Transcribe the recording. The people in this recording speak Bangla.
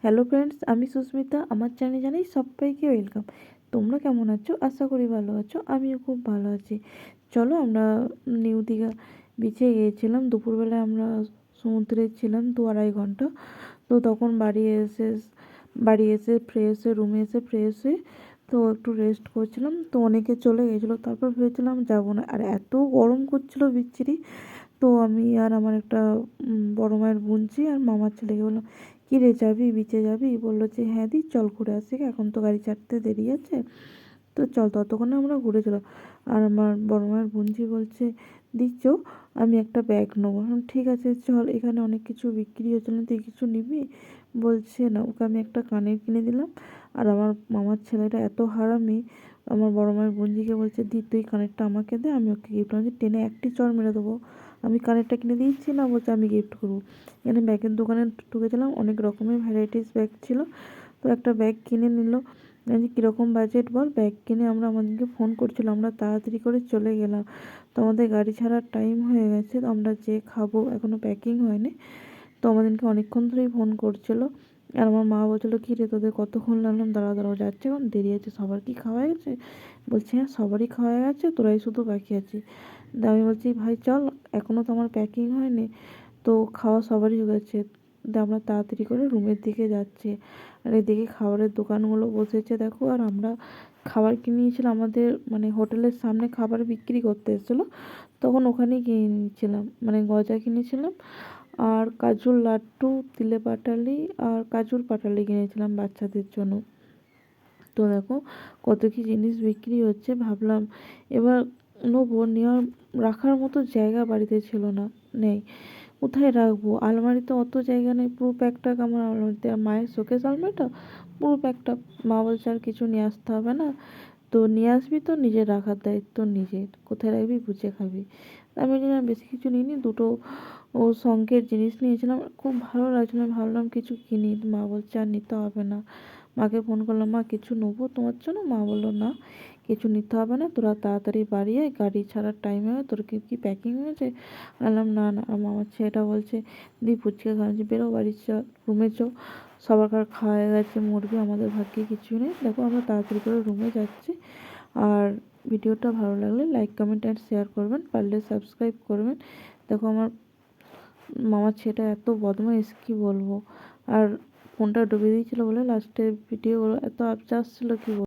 হ্যালো ফ্রেন্ডস, আমি সুস্মিতা। আমার চ্যানেলে জানাই সবাইকে ওয়েলকাম। তোমরা কেমন আছো? আশা করি ভালো আছো। আমিও খুব ভালো আছি। চলো, আমরা নিউ দীঘা বিচে গিয়েছিলাম। দুপুরবেলায় আমরা সমুদ্রে ছিলাম 2-2.5 ঘন্টা। তো তখন বাড়ি এসে ফ্রেশ হয়ে রুমে এসে ফ্রেশ হয়ে তো একটু রেস্ট করছিলাম। তো অনেকে চলে গেছিলো, তারপর ভেবেছিলাম যাবো না, আর এত গরম করছিলো বিচ্ছিরি। তো আমি আর আমার একটা বড় মায়ের বোনঝি আর মামার ছেলেকে বললাম, কী রে, যাবি বিচে যাবি? বললো যে হ্যাঁ দি, চল ঘুরে আসি, এখন তো গাড়ি ছাড়তে দেরি আছে, তো চল। ততক্ষণে আমরা ঘুরে চলো। আর আমার বড় মায়ের বোনঝি বলছে, দিচ্ছ, আমি একটা ব্যাগ নেবো। ঠিক আছে চল, এখানে অনেক কিছু বিক্রি হচ্ছিল, তুই কিছু নিবি? বলছে না। ওকে আমি একটা কানের কিনে দিলাম। আর আমার মামার ছেলেটা এত হারামি, আমার বড় মায়ের বোনঝিকে বলছে, দি তুই কানেরটা আমাকে দে, আমি ওকে গিফট করছি। টেনে একটি চড় মেরে দেবো। আমি কানেরটা কিনে দিচ্ছি না, বলছে আমি গিফট করবো। এখানে ব্যাগের দোকানে ঢুকেছিলাম, অনেক রকমের ভ্যারাইটিস ব্যাগ ছিল। তো একটা ব্যাগ কিনে নিল। আমি কীরকম বাজেট বল? ব্যাগ কিনে আমরা আমাদেরকে ফোন করছিলাম, আমরা তাড়াতাড়ি করে চলে গেলাম। তো আমাদের গাড়ি ছাড়ার টাইম হয়ে গেছে, তো আমরা যে খাবো, এখনও প্যাকিং হয়নি। তো আমাদেরকে অনেকক্ষণ ধরেই ফোন করছিলো। আর আমার মা বলছিলো, কী রে তোদের কতক্ষণ লাগলাম, দাঁড়াও দাঁড়াও, যাচ্ছে এখন, দেরি আছে। সবার কি খাওয়া গেছে? বলছে হ্যাঁ সবারই খাওয়া গেছে, তোরাই শুধু বাকি আছিস। আমি বলছি ভাই চল, এখনও তো আমার প্যাকিং হয়নি। তো খাওয়া সবারই হয়ে গেছে। আমরা তাড়াতাড়ি করে রুমের দিকে যাচ্ছি। আর এদিকে খাবারের দোকানগুলো বসেছে দেখো। আর আমরা খাবার কিনে নিয়েছিলাম, আমাদের মানে হোটেলের সামনে খাবার বিক্রি করতে এসেছিলো, তখন ওখানেই কিনে নিয়েছিলাম। মানে গজা কিনেছিলাম, আর কাজুর লাড্ডু, তিলে পাটালি আর কাজুর পাটালি কিনেছিলাম বাচ্চাদের জন্য। তো দেখো কত কি জিনিস বিক্রি হচ্ছে। ভাবলাম এবার নেবো, নেওয়ার রাখার মতো জায়গা বাড়িতে ছিল না, নেই। কোথায় রাখবো? আলমারিতে অত জায়গা নেই, পুরো প্যাকটাক আমার আলমারিতে। আর মায়ের শোকেস আলমারিটা পুরো প্যাকটাক। মা বলছে আর কিছু নিয়ে আসতে হবে না, তো নিয়ে আসবি তো, নিজের রাখার দায়িত্ব নিজের, কোথায় রাখবি বুঝে খাবি। আমি বেশি কিছু নিইনি, দুটো শঙ্খের জিনিস নিয়েছিলাম, খুব ভালো লাগছিল। আমি ভাবলাম কিছু কিনি, মা বলছে আর নিতে হবে না। মাকে ফোন করলাম, মা কিছু নেবো তোমার জন্য? মা বললো না, কিছু নিতে হবে না, তোরা তাড়াতাড়ি বাড়ি আয়, গাড়ি ছাড়ার টাইম হবে। তোর কি কি প্যাকিং হয়েছে? বললাম না না। আর মামার ছেলেটা বলছে, দি ফুচকা খাওয়াচ্ছি, বেরো বাড়ি চ, রুমে চ, সবার খাওয়া হয়ে গেছে, মরবি, আমাদের ভাগ্যে কিছু নেই। দেখো আমরা তাড়াতাড়ি করে রুমে যাচ্ছি। আর ভিডিওটা ভালো লাগলে লাইক কমেন্ট অ্যান্ড শেয়ার করবেন, পারলে সাবস্ক্রাইব করবেন। দেখো আমার মামার ছেলেটা এত বদমাইশ, কী বলবো। আর ফোনটা ডুবে দিয়েছিলো বলে লাস্টে ভিডিওগুলো এত আবজা আসছিলো, কী বলবো।